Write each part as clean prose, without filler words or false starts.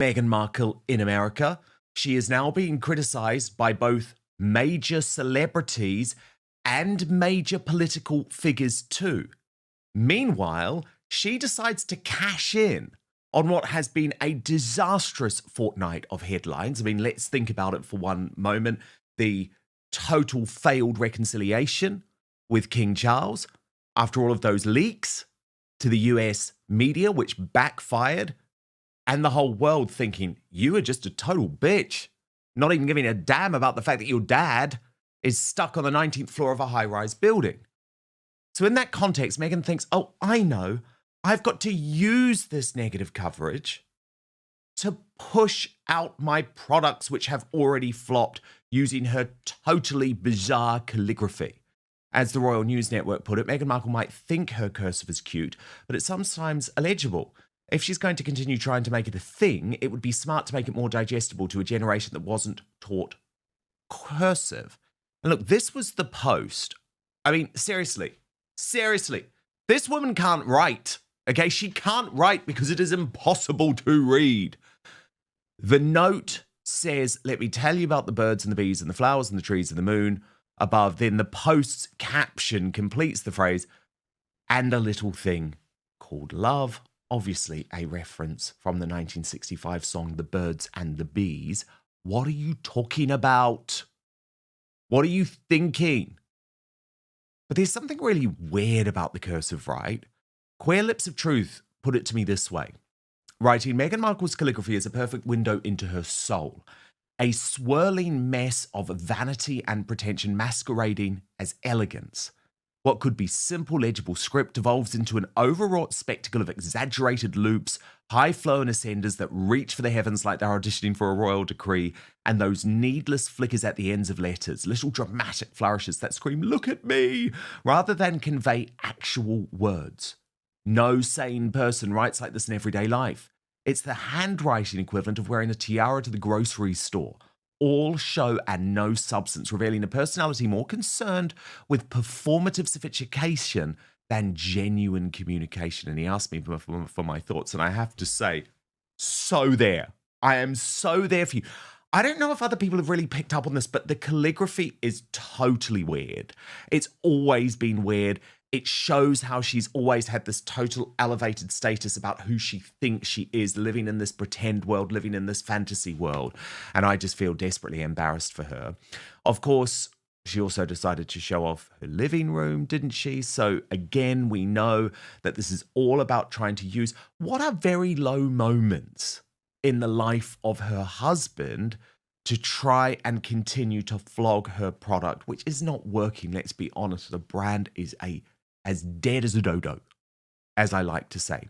Meghan Markle in America. She is now being criticized by both major celebrities and major political figures too. Meanwhile, she decides to cash in on what has been a disastrous fortnight of headlines. I mean, let's think about it for one moment. The total failed reconciliation with King Charles after all of those leaks to the US media, which backfired, and the whole world thinking, you are just a total bitch, not even giving a damn about the fact that your dad is stuck on the 19th floor of a high-rise building. So in that context, Meghan thinks, oh, I know, I've got to use this negative coverage to push out my products which have already flopped using her totally bizarre calligraphy. As the Royal News Network put it, Meghan Markle might think her cursive is cute, but it's sometimes illegible. If she's going to continue trying to make it a thing, it would be smart to make it more digestible to a generation that wasn't taught cursive. And look, this was the post. I mean, seriously, this woman can't write, okay? She can't write because it is impossible to read. The note says, let me tell you about the birds and the bees and the flowers and the trees and the moon above. Then the post's caption completes the phrase, and a little thing called love. Obviously a reference from the 1965 song, The Birds and the Bees. What are you talking about? What are you thinking? But there's something really weird about the cursive, right? Queer Lips of Truth put it to me this way, writing, Meghan Markle's calligraphy is a perfect window into her soul, a swirling mess of vanity and pretension masquerading as elegance. What could be simple, legible script evolves into an overwrought spectacle of exaggerated loops, high flow and ascenders that reach for the heavens like they're auditioning for a royal decree, and those needless flickers at the ends of letters, little dramatic flourishes that scream, look at me, rather than convey actual words. No sane person writes like this in everyday life. It's the handwriting equivalent of wearing a tiara to the grocery store. All show and no substance, revealing a personality more concerned with performative sophistication than genuine communication. And he asked me for my thoughts, and I have to say, so there. I am so there for you. I don't know if other people have really picked up on this, but the calligraphy is totally weird. It's always been weird. It shows how she's always had this total elevated status about who she thinks she is, living in this pretend world, living in this fantasy world. And I just feel desperately embarrassed for her. Of course, she also decided to show off her living room, didn't she? So again, we know that this is all about trying to use what are very low moments in the life of her husband to try and continue to flog her product, which is not working. Let's be honest, the brand is as dead as a dodo, as I like to say.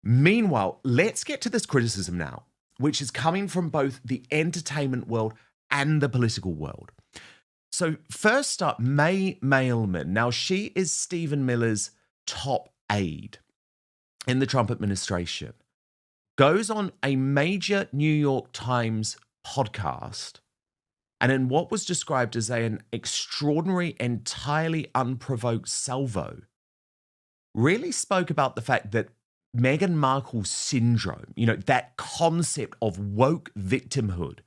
Meanwhile, let's get to this criticism now, which is coming from both the entertainment world and the political world. So first up, May Mailman. Now, she is Stephen Miller's top aide in the Trump administration. Goes on a major New York Times podcast, and in what was described as an extraordinary, entirely unprovoked salvo, really spoke about the fact that Meghan Markle's syndrome, that concept of woke victimhood,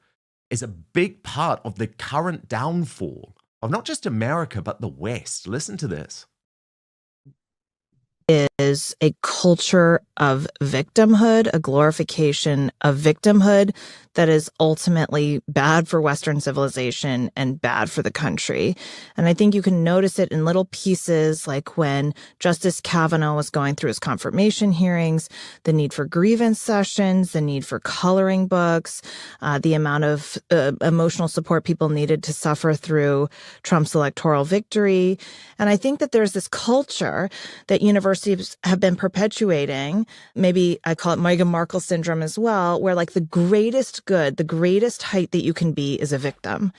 is a big part of the current downfall of not just America, but the West. Listen to this. Is a culture of victimhood, a glorification of victimhood that is ultimately bad for Western civilization and bad for the country. And I think you can notice it in little pieces, like when Justice Kavanaugh was going through his confirmation hearings, the need for grievance sessions, the need for coloring books, the amount of emotional support people needed to suffer through Trump's electoral victory. And I think that there's this culture that universities have been perpetuating. Maybe I call it Meghan Markle syndrome as well, where like the greatest good, the greatest height that you can be is a victim.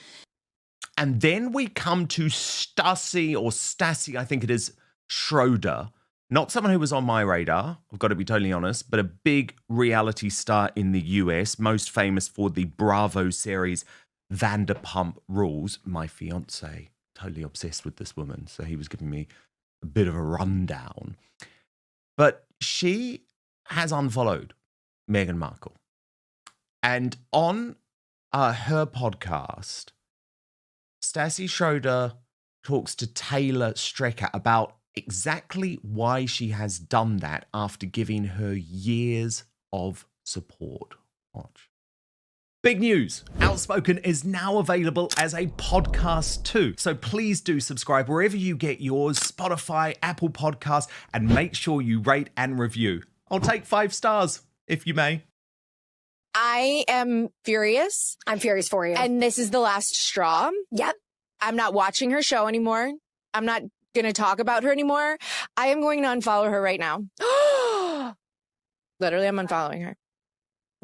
And then we come to Stassi, I think it is, Schroeder. Not someone who was on my radar, I've got to be totally honest, but a big reality star in the US, most famous for the Bravo series Vanderpump Rules. My fiance, totally obsessed with this woman, so he was giving me a bit of a rundown. But she has unfollowed Meghan Markle. And on her podcast, Stassi Schroeder talks to Taylor Strecker about exactly why she has done that after giving her years of support. Watch. Big news. Outspoken is now available as a podcast too. So please do subscribe wherever you get yours, Spotify, Apple Podcasts, and make sure you rate and review. I'll take 5 stars, if you may. I am furious. I'm furious for you. And this is the last straw. Yep. I'm not watching her show anymore. I'm not going to talk about her anymore. I am going to unfollow her right now. Literally, I'm unfollowing her.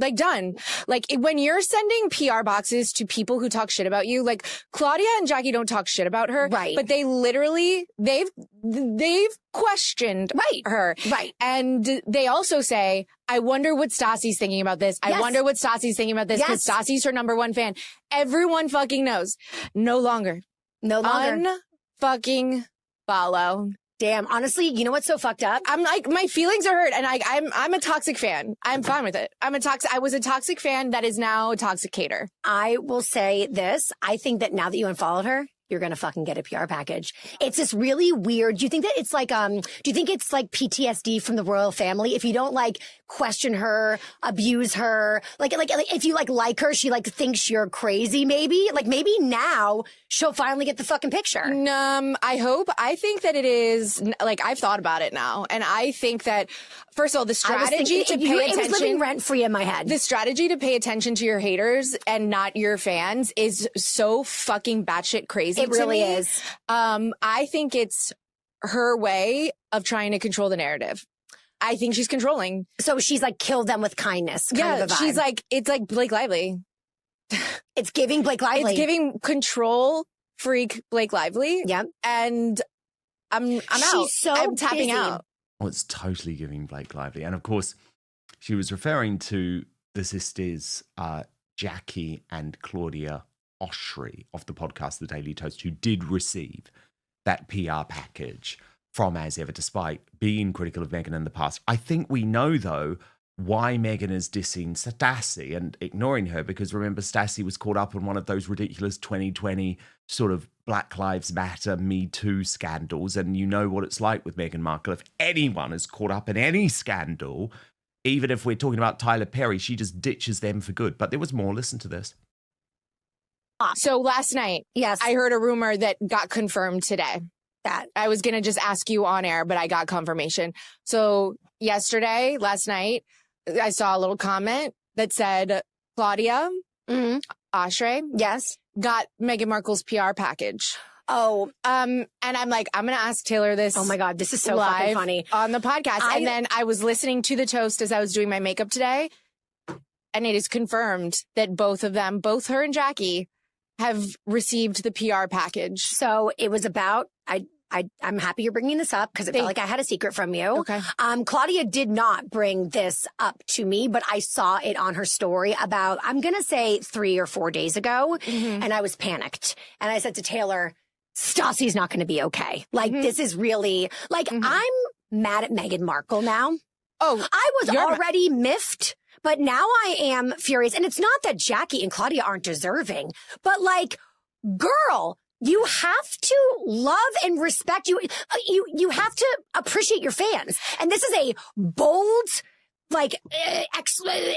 Like, done. Like, when you're sending PR boxes to people who talk shit about you, like, Claudia and Jackie don't talk shit about her. Right. But they literally, they've questioned her. Right. And they also say, I wonder what Stassi's thinking about this. Yes. I wonder what Stassi's thinking about this because Yes. Stassi's her #1 fan. Everyone fucking knows. No longer. No longer. Unfucking follow. Damn. Honestly, you know what's so fucked up? I'm like, my feelings are hurt, and I'm a toxic fan. I'm fine with it. I was a toxic fan that is now a toxic hater. I will say this. I think that now that you unfollowed her, you're going to fucking get a PR package. It's this really weird. Do you think that it's like, do you think it's like PTSD from the royal family? If you don't like question her, abuse her, like if you like her, she like thinks you're crazy, maybe now she'll finally get the fucking picture. I hope. I think that it is like, I've thought about it now. And I think that, first of all, the strategy to pay attention. It was living rent free in my head. The strategy to pay attention to your haters and not your fans is so fucking batshit crazy. It really is. I think it's her way of trying to control the narrative. I think she's controlling. So she's like, kill them with kindness. Kind of a vibe. She's like, it's like Blake Lively. It's giving Blake Lively. It's giving control freak Blake Lively. Yep. And I'm out. So I'm tapping busy. out. Oh, it's totally giving Blake Lively. And of course, she was referring to the sisters, Jackie and Claudia Oshry of the podcast The Daily Toast, who did receive that PR package from As Ever, despite being critical of Meghan in the past. I think we know, though, why Meghan is dissing Stassi and ignoring her, because remember, Stassi was caught up in one of those ridiculous 2020 sort of Black Lives Matter, Me Too scandals. And you know what it's like with Meghan Markle. If anyone is caught up in any scandal, even if we're talking about Tyler Perry, she just ditches them for good. But there was more. Listen to this. So last night, Yes. I heard a rumor that got confirmed today. that. I was going to just ask you on air, but I got confirmation. So last night, I saw a little comment that said, Claudia Oshry, Yes. got Meghan Markle's PR package. Oh, And I'm like, I'm going to ask Taylor this. oh my God. This is so live fucking funny. on the podcast. And then I was listening to the toast as I was doing my makeup today. And it is confirmed that both of them, both her and Jackie, have received the PR package. So it was about, I'm happy you're bringing this up because it felt like I had a secret from you. Okay. Claudia did not bring this up to me, but I saw it on her story about, I'm going to say 3 or 4 days ago. And I was panicked. And I said to Taylor, Stassi's not going to be okay. Like, this is really, like, I'm mad at Meghan Markle now. Oh, I was already miffed, but now I am furious. And it's not that Jackie and Claudia aren't deserving, but like, girl, you have to love and respect you. You have to appreciate your fans. And this is a bold, like,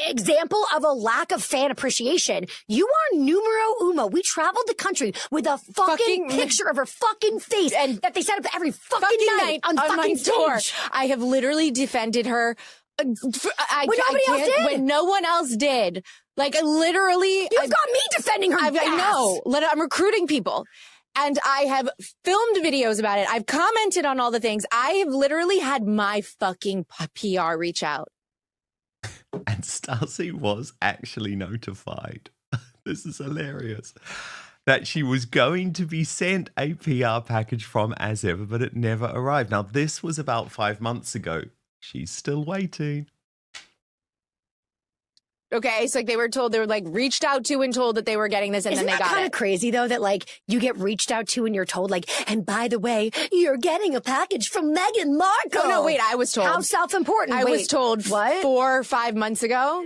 example of a lack of fan appreciation. You are numero uno. We traveled the country with a fucking picture of her fucking face and that they set up every fucking night on fucking tour. stage. I have literally defended her. When nobody else did. When no one else did. Like, literally. You've got me defending her. I know. I'm recruiting people. And I have filmed videos about it. I've commented on all the things. I have literally had my fucking PR reach out. And Stassi was actually notified. This is hilarious. That she was going to be sent a PR package from As Ever, but it never arrived. Now, this was about 5 months ago. She's still waiting. Okay, so like they were like reached out to and told that they were getting this, and Isn't then they that got kind it. of crazy though that like you get reached out to and you're told like, and by the way, you're getting a package from Meghan Markle. Oh no, wait, I was told. How self-important. I was told what? 4 or 5 months ago.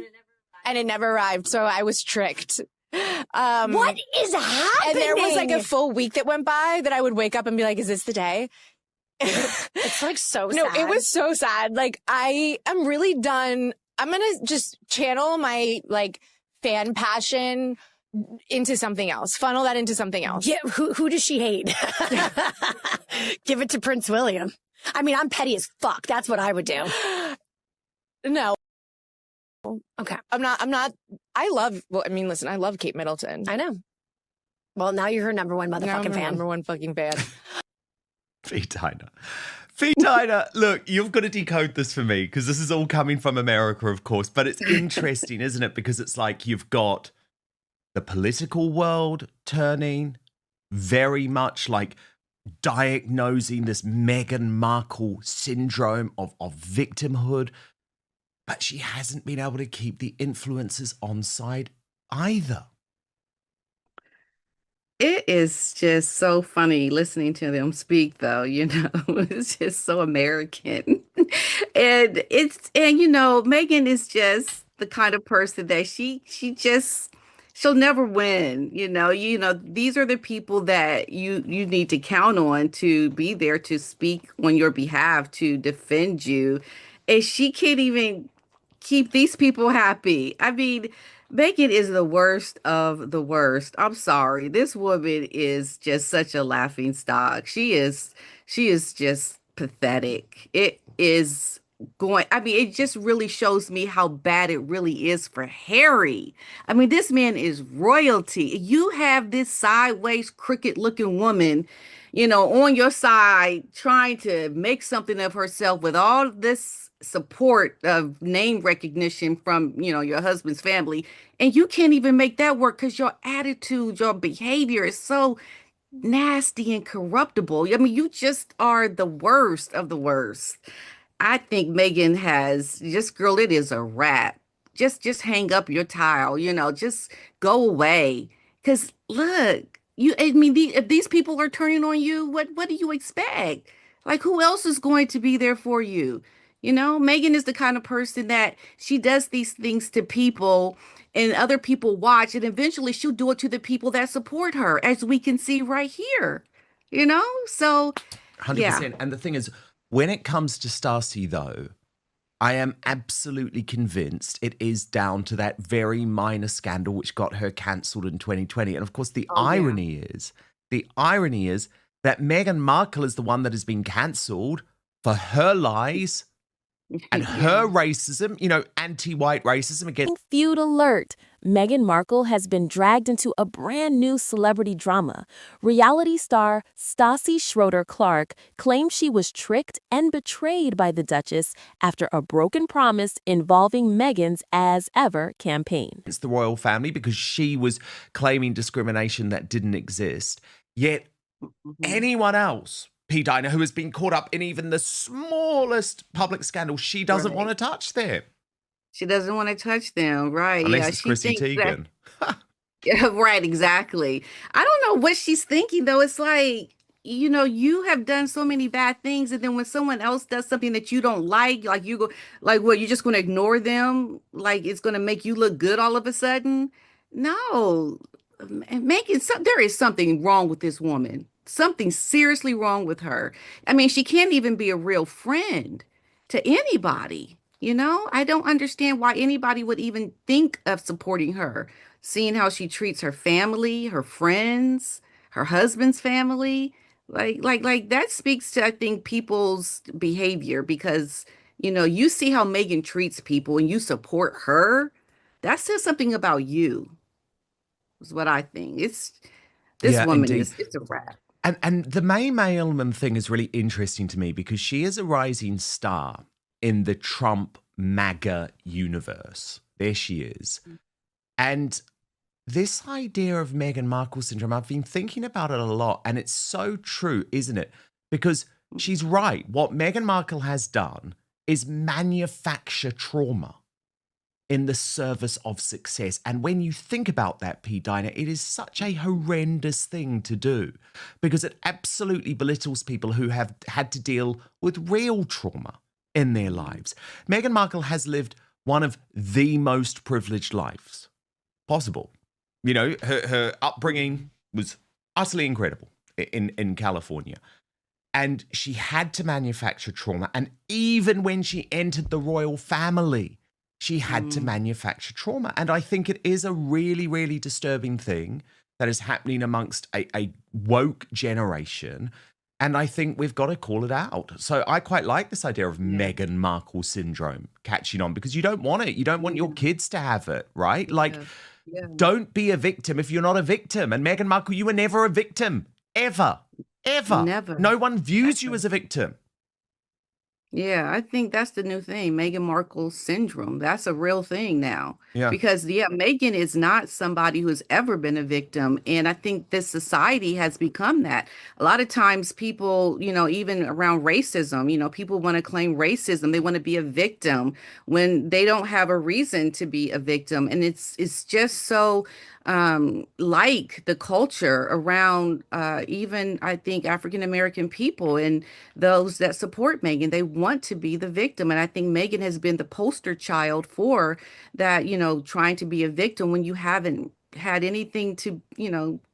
and it never arrived. So I was tricked. What is happening? And there was like a full week that went by that I would wake up and be like, is this the day? It's like so sad. No, it was so sad. Like, I am really done. I'm going to just channel my like fan passion into something else, funnel that into something else. Yeah, who does she hate? Give it to Prince William. I mean, I'm petty as fuck. That's what I would do. No. Okay. I'm not, I love Kate Middleton. I know. Well, now you're her number one motherfucking fan. Number one fucking fan. Feediner. Feediner, look, you've got to decode this for me because this is all coming from America, of course. But it's interesting, isn't it? Because it's like you've got the political world turning very much like diagnosing this Meghan Markle syndrome of victimhood. But she hasn't been able to keep the influencers on side either. It is just so funny listening to them speak, though, it's just so American. And Megan is just the kind of person that she'll never win. These are the people that you need to count on to be there to speak on your behalf, to defend you. And she can't even keep these people happy. I mean, Megan is the worst of the worst. I'm sorry. This woman is just such a laughing stock. She is just pathetic. It just really shows me how bad it really is for Harry. I mean, this man is royalty. You have this sideways, crooked looking woman, on your side trying to make something of herself with all this support of name recognition from your husband's family, and you can't even make that work because your attitude, your behavior is so nasty and corruptible. I mean, you just are the worst of the worst. I think Megan girl, it is a wrap. Just hang up your tile, just go away. Because look, if these people are turning on you, what do you expect? Like, who else is going to be there for you? Megan is the kind of person that she does these things to people and other people watch, and eventually she'll do it to the people that support her, as we can see right here, So, 100%. Yeah. And the thing is, when it comes to Stassi, though, I am absolutely convinced it is down to that very minor scandal which got her cancelled in 2020. And of course, the irony is that Meghan Markle is the one that has been cancelled for her lies and her racism, anti-white racism against. Feud alert. Meghan Markle has been dragged into a brand new celebrity drama. Reality star Stassi Schroeder Clark claimed she was tricked and betrayed by the Duchess after a broken promise involving Meghan's As Ever campaign. It's the royal family because she was claiming discrimination that didn't exist. Yet anyone else, P. Diner, who has been caught up in even the smallest public scandal, she doesn't want to touch them. She doesn't want to touch them, right? Unless it's Chrissy Teigen. Yeah, right, exactly. I don't know what she's thinking, though. It's like, you have done so many bad things, and then when someone else does something that you don't like you go, like, what, you're just going to ignore them? Like, it's going to make you look good all of a sudden? No. There is something wrong with this woman. Something seriously wrong with her. I mean, she can't even be a real friend to anybody. I don't understand why anybody would even think of supporting her, seeing how she treats her family, her friends, her husband's family. Like that speaks to, I think, people's behavior because, you see how Meghan treats people and you support her. That says something about you, is what I think. This woman indeed. It's a wrap. And the May Mailman thing is really interesting to me because she is a rising star in the Trump MAGA universe. There she is. And this idea of Meghan Markle syndrome, I've been thinking about it a lot, and it's so true, isn't it? Because she's right. What Meghan Markle has done is manufacture trauma in the service of success. And when you think about that, P. Diner, it is such a horrendous thing to do because it absolutely belittles people who have had to deal with real trauma in their lives. Meghan Markle has lived one of the most privileged lives possible. You know, her upbringing was utterly incredible in California. And she had to manufacture trauma. And even when she entered the royal family, she had to manufacture trauma. And I think it is a really, really disturbing thing that is happening amongst a woke generation. And I think we've got to call it out. So I quite like this idea of Meghan Markle syndrome catching on, because you don't want it. You don't want your kids to have it, right? Like, don't be a victim if you're not a victim. And Meghan Markle, you were never a victim, ever. Never. No one views you as a victim. Yeah, I think that's the new thing, Meghan Markle syndrome. That's a real thing now. Yeah. Because, Meghan is not somebody who's ever been a victim. And I think this society has become that. A lot of times people, even around racism, people want to claim racism. They want to be a victim when they don't have a reason to be a victim. And it's just so like the culture around even, I think, African-American people and those that support Meghan. They want to be the victim. And I think Meghan has been the poster child for that, trying to be a victim when you haven't had anything to,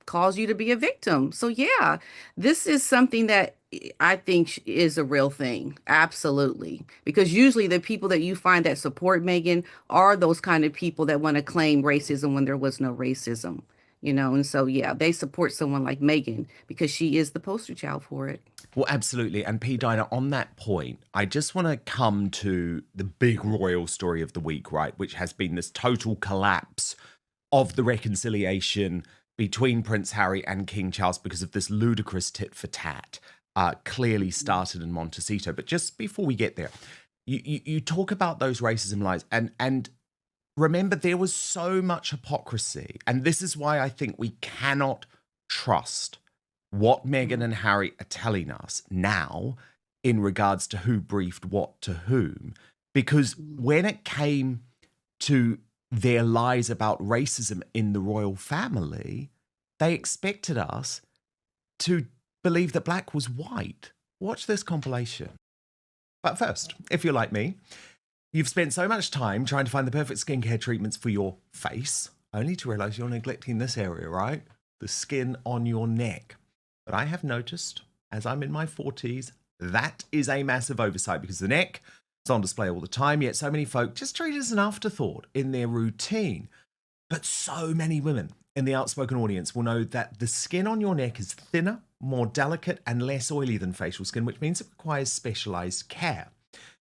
cause you to be a victim. So, yeah, this is something that I think is a real thing. Absolutely. Because usually the people that you find that support Meghan are those kind of people that want to claim racism when there was no racism, and so, yeah, they support someone like Meghan because she is the poster child for it. Well, absolutely. And P. Dinah, on that point, I just want to come to the big royal story of the week, right, which has been this total collapse of the reconciliation between Prince Harry and King Charles because of this ludicrous tit for tat. Clearly started in Montecito. But just before we get there, you talk about those racism lies, and remember, there was so much hypocrisy. And this is why I think we cannot trust what Meghan and Harry are telling us now in regards to who briefed what to whom. Because when it came to their lies about racism in the royal family, they expected us to believe that black was white. Watch this compilation. But first, if you're like me, you've spent so much time trying to find the perfect skincare treatments for your face, only to realize you're neglecting this area, right? The skin on your neck. But I have noticed, as I'm in my 40s, that is a massive oversight because the neck is on display all the time, yet so many folk just treat it as an afterthought in their routine. But so many women in the outspoken audience will know that the skin on your neck is thinner, more delicate, and less oily than facial skin, which means it requires specialized care.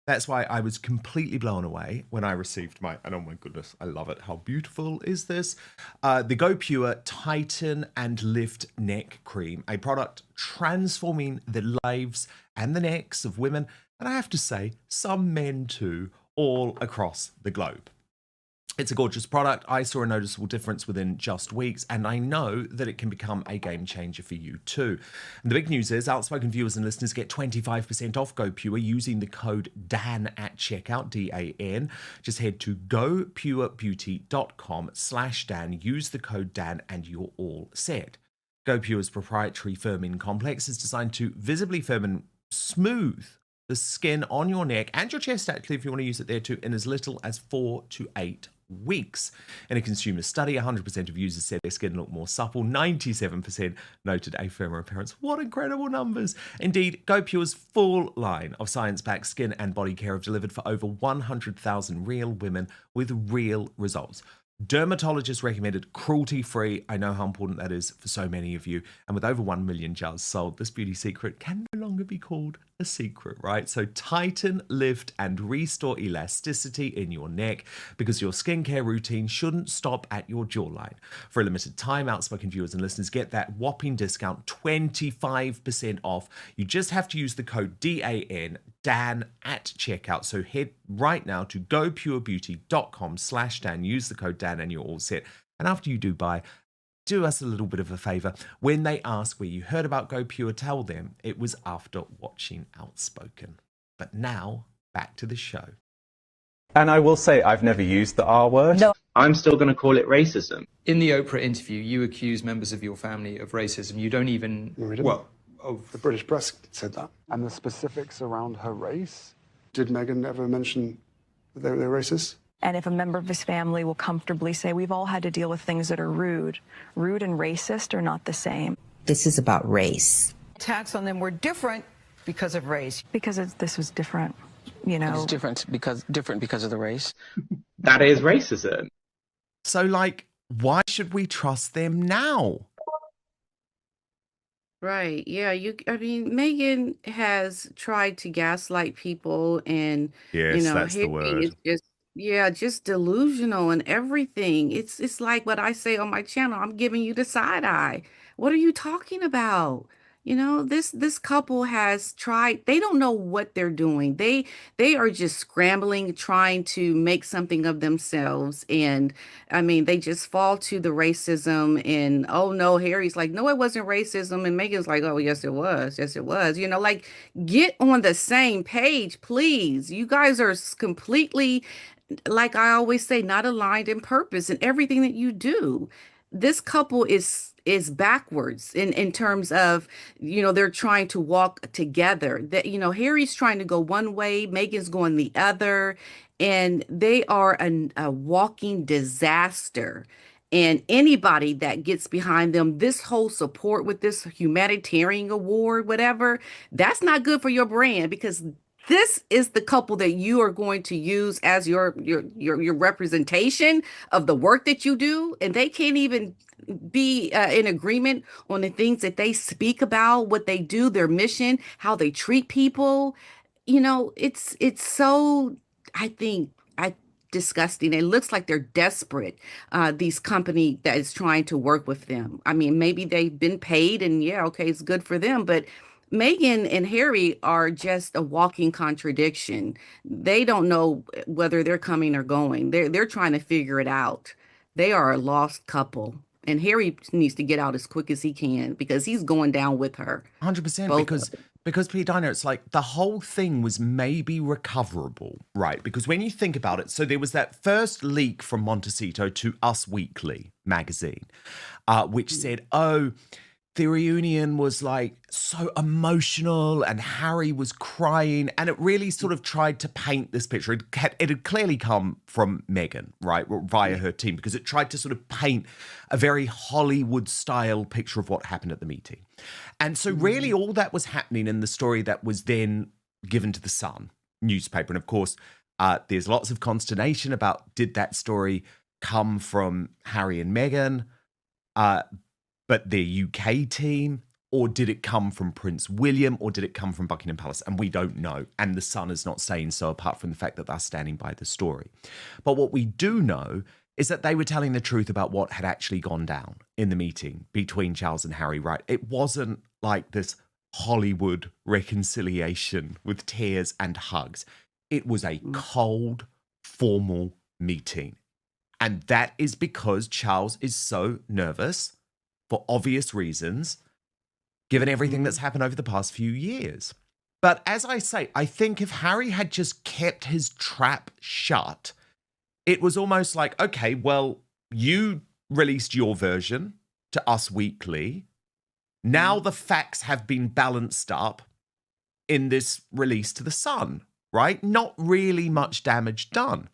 That's why I was completely blown away when I received and oh my goodness, I love it. How beautiful is this? The Go Pure Tighten and Lift Neck Cream, a product transforming the lives and the necks of women, and I have to say, some men too, all across the globe. It's a gorgeous product. I saw a noticeable difference within just weeks, and I know that it can become a game changer for you too. And the big news is outspoken viewers and listeners get 25% off Go Pure using the code DAN at checkout, D-A-N. Just head to gopurebeauty.com/Dan, use the code DAN, and you're all set. Go Pure's proprietary firming complex is designed to visibly firm and smooth the skin on your neck and your chest, actually, if you want to use it there too, in as little as 4 to 8 weeks. In a consumer study, 100% of users said their skin looked more supple, 97% noted a firmer appearance. What incredible numbers! Indeed, Go Pure's full line of science-backed skin and body care have delivered for over 100,000 real women with real results. Dermatologist recommended, cruelty-free. I know how important that is for so many of you. And with over 1 million jars sold, this beauty secret can no longer be called a secret, right? So tighten, lift, and restore elasticity in your neck because your skincare routine shouldn't stop at your jawline. For a limited time, outspoken viewers and listeners get that whopping discount, 25% off. You just have to use the code DAN, Dan at checkout. So head right now to gopurebeauty.com/Dan, use the code Dan, and you're all set. And after you do buy, do us a little bit of a favor. When they ask where you heard about Go Pure, tell them it was after watching Outspoken. But now, back to the show. And I will say, I've never used the R word. No. I'm still going to call it racism. In the Oprah interview, you accuse members of your family of racism. You don't even... No, we didn't. Well, the British press said that. And the specifics around her race, did Meghan ever mention that they were racist? And if a member of his family will comfortably say, we've all had to deal with things that are rude. Rude and racist are not the same. This is about race. Attacks on them were different because of race. Because this was different, you know. It's different because of the race. That is racism. So, like, why should we trust them now? Right. Yeah. I mean, Megan has tried to gaslight people, and, Yes, that's the Harry word. is just delusional and everything. It's like what I say on my channel. I'm giving you the side eye. What are you talking about? This couple has tried. They don't know what they're doing. They are just scrambling, trying to make something of themselves. And I mean, they just fall to the racism. And oh no, Harry's like, no, it wasn't racism. And Megan's like, oh yes, it was. Yes, it was. Like, get on the same page, please. You guys are completely, like I always say, not aligned in purpose in everything that you do. This couple is backwards in terms of, they're trying to walk together. That, Harry's trying to go one way, Meghan's going the other, and they are a walking disaster. And anybody that gets behind them, this whole support with this humanitarian award, whatever, that's not good for your brand, because this is the couple that you are going to use as your representation of the work that you do, and they can't even be in agreement on the things that they speak about, what they do, their mission, how they treat people. It's so, I think, disgusting. It looks like they're desperate, these company that is trying to work with them. I mean, maybe they've been paid, and yeah, okay, it's good for them, but Meghan and Harry are just a walking contradiction. They don't know whether they're coming or going. They're trying to figure it out. They are a lost couple. And Harry needs to get out as quick as he can, because he's going down with her. 100%, because P. Diner, it's like the whole thing was maybe recoverable, right? Because when you think about it, so there was that first leak from Montecito to Us Weekly magazine, which said, oh, the reunion was like so emotional and Harry was crying, and it really sort of tried to paint this picture. It had clearly come from Meghan, right, via her team, because it tried to sort of paint a very Hollywood style picture of what happened at the meeting. And so really all that was happening in the story that was then given to the Sun newspaper. And of course, there's lots of consternation about, did that story come from Harry and Meghan? But their UK team, or did it come from Prince William, or did it come from Buckingham Palace? And we don't know. And the Sun is not saying so, apart from the fact that they're standing by the story. But what we do know is that they were telling the truth about what had actually gone down in the meeting between Charles and Harry, right? It wasn't like this Hollywood reconciliation with tears and hugs. It was a cold, formal meeting. And that is because Charles is so nervous, for obvious reasons, given everything that's happened over the past few years. But as I say, I think if Harry had just kept his trap shut, it was almost like, okay, well, you released your version to Us Weekly. Now the facts have been balanced up in this release to the Sun, right? Not really much damage done.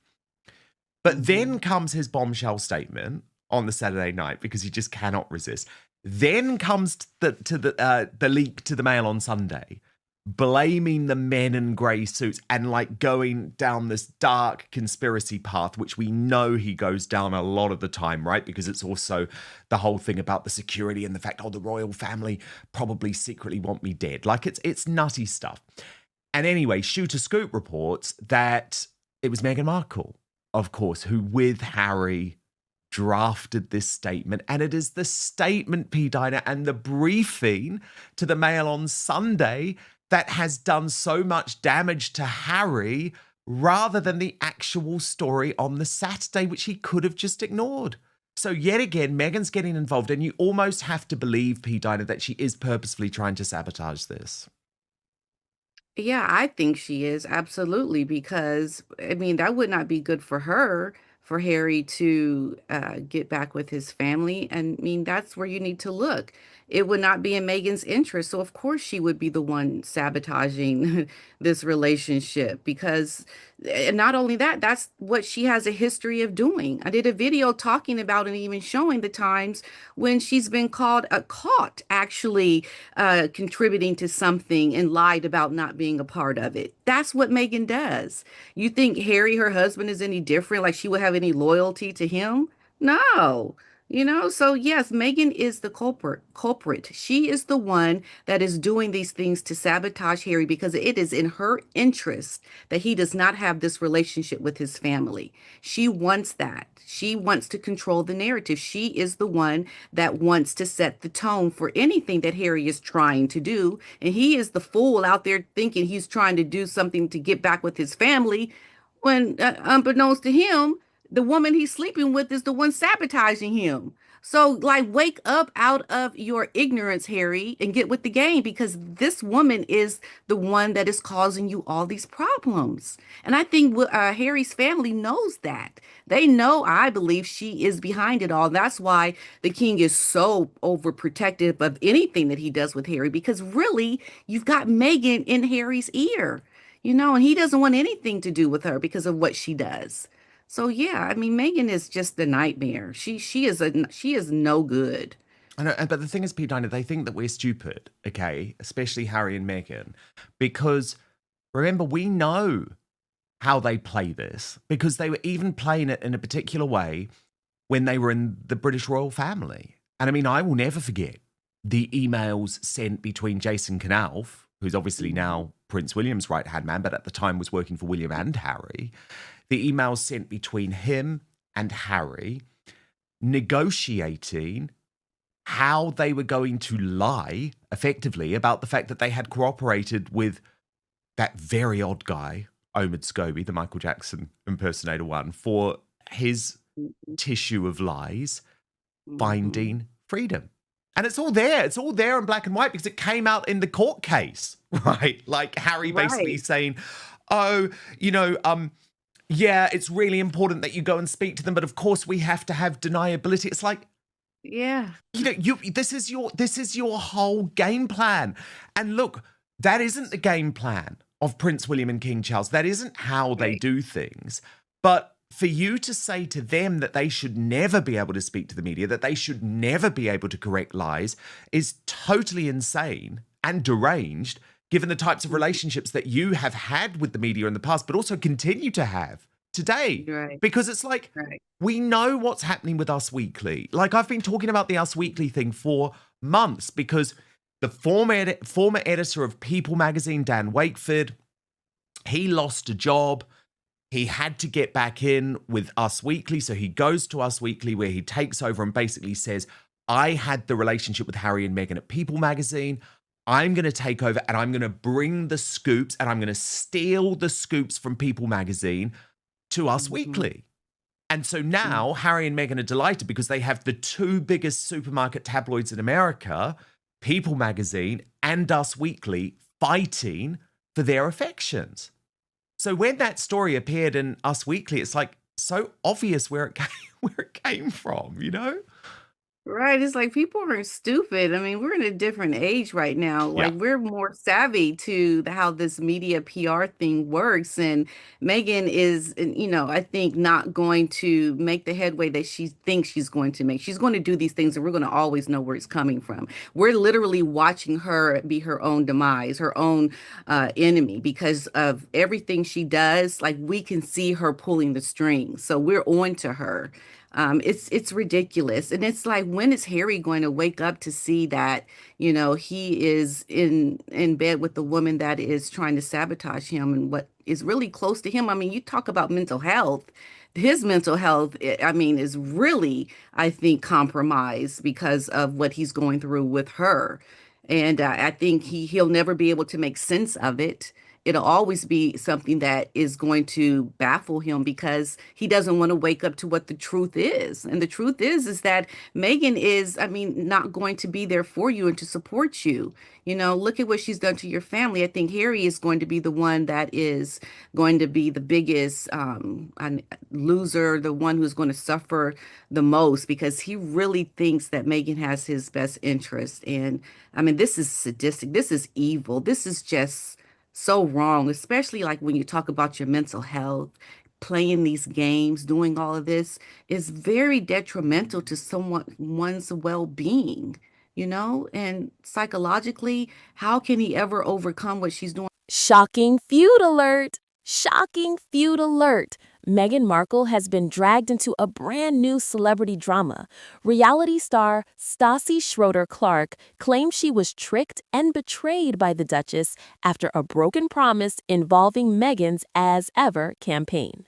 But then comes his bombshell statement on the Saturday night, because he just cannot resist. Then comes the leak to the Mail on Sunday, blaming the men in grey suits and like going down this dark conspiracy path, which we know he goes down a lot of the time, right? Because it's also the whole thing about the security and the fact, oh, the royal family probably secretly want me dead. Like it's nutty stuff. And anyway, Shooter Scoop reports that it was Meghan Markle, of course, who with Harry drafted this statement, and it is the statement, P. Diner, and the briefing to the Mail on Sunday that has done so much damage to Harry, rather than the actual story on the Saturday, which he could have just ignored. So yet again, Meghan's getting involved, and you almost have to believe, P. Diner, that she is purposefully trying to sabotage this. Yeah, I think she is, absolutely, because I mean, that would not be good for her for Harry to get back with his family. And I mean, that's where you need to look. It would not be in Meghan's interest. So, of course, she would be the one sabotaging this relationship because, and not only that, that's what she has a history of doing. I did a video talking about and even showing the times when she's been caught actually contributing to something and lied about not being a part of it. That's what Meghan does. You think Harry, her husband, is any different? Like she would have any loyalty to him? No. So yes, Meghan is the culprit. She is the one that is doing these things to sabotage Harry because it is in her interest that he does not have this relationship with his family. She wants that. She wants to control the narrative. She is the one that wants to set the tone for anything that Harry is trying to do. And he is the fool out there thinking he's trying to do something to get back with his family when, unbeknownst to him, the woman he's sleeping with is the one sabotaging him. So, like, wake up out of your ignorance, Harry, and get with the game because this woman is the one that is causing you all these problems. And I think Harry's family knows that. They know, I believe, she is behind it all. That's why the king is so overprotective of anything that he does with Harry because really, you've got Meghan in Harry's ear, and he doesn't want anything to do with her because of what she does. So yeah, I mean, Meghan is just a nightmare. She is no good. I know, but the thing is, Pete Diner, they think that we're stupid, okay? Especially Harry and Meghan, because remember, we know how they play this because they were even playing it in a particular way when they were in the British royal family. And I mean, I will never forget the emails sent between Jason Knauf, who's obviously now Prince William's right-hand man, but at the time was working for William and Harry. The emails sent between him and Harry negotiating how they were going to lie effectively about the fact that they had cooperated with that very odd guy, Omid Scobie, the Michael Jackson impersonator one, for his tissue of lies, finding freedom. And it's all there. It's all there in black and white because it came out in the court case, right? Like Harry basically saying, oh, yeah, it's really important that you go and speak to them, but of course we have to have deniability. It's like, yeah, this is your whole game plan. And look, that isn't the game plan of Prince William and King Charles. That isn't how they do things. But for you to say to them that they should never be able to speak to the media, that they should never be able to correct lies, is totally insane and deranged, given the types of relationships that you have had with the media in the past, but also continue to have today. Right. Because it's like, we know what's happening with Us Weekly. Like, I've been talking about the Us Weekly thing for months because the former editor of People magazine, Dan Wakeford, he lost a job. He had to get back in with Us Weekly. So he goes to Us Weekly where he takes over and basically says, I had the relationship with Harry and Meghan at People magazine. I'm going to take over and I'm going to bring the scoops and I'm going to steal the scoops from People magazine to Us Weekly. And so now Harry and Meghan are delighted because they have the two biggest supermarket tabloids in America, People magazine and Us Weekly, fighting for their affections. So when that story appeared in Us Weekly, it's like so obvious where it came from, Right. It's like people aren't stupid. I mean, we're in a different age right now. Like we're more savvy to how this media PR thing works. And Meghan is, I think not going to make the headway that she thinks she's going to make. She's going to do these things and we're going to always know where it's coming from. We're literally watching her be her own demise, her own enemy because of everything she does. Like we can see her pulling the strings. So we're on to her. It's ridiculous. And it's like, when is Harry going to wake up to see that, he is in bed with the woman that is trying to sabotage him and what is really close to him? I mean, you talk about mental health. His mental health, I mean, is really, I think, compromised because of what he's going through with her. And I think he'll never be able to make sense of it. it'll always be something that is going to baffle him because he doesn't want to wake up to what the truth is. And the truth is that Meghan is, I mean, not going to be there for you and to support you. You know, look at what she's done to your family. I think Harry is going to be the one that is going to be the biggest loser, the one who's going to suffer the most because he really thinks that Meghan has his best interest. And I mean, this is sadistic. This is evil. This is just so wrong, especially like when you talk about your mental health, playing these games, doing all of this is very detrimental to one's well-being, you know? And psychologically, how can he ever overcome what she's doing? Shocking feud alert! Shocking feud alert! Meghan Markle has been dragged into a brand new celebrity drama. Reality star Stassi Schroeder Clark claims she was tricked and betrayed by the Duchess after a broken promise involving Meghan's as ever campaign.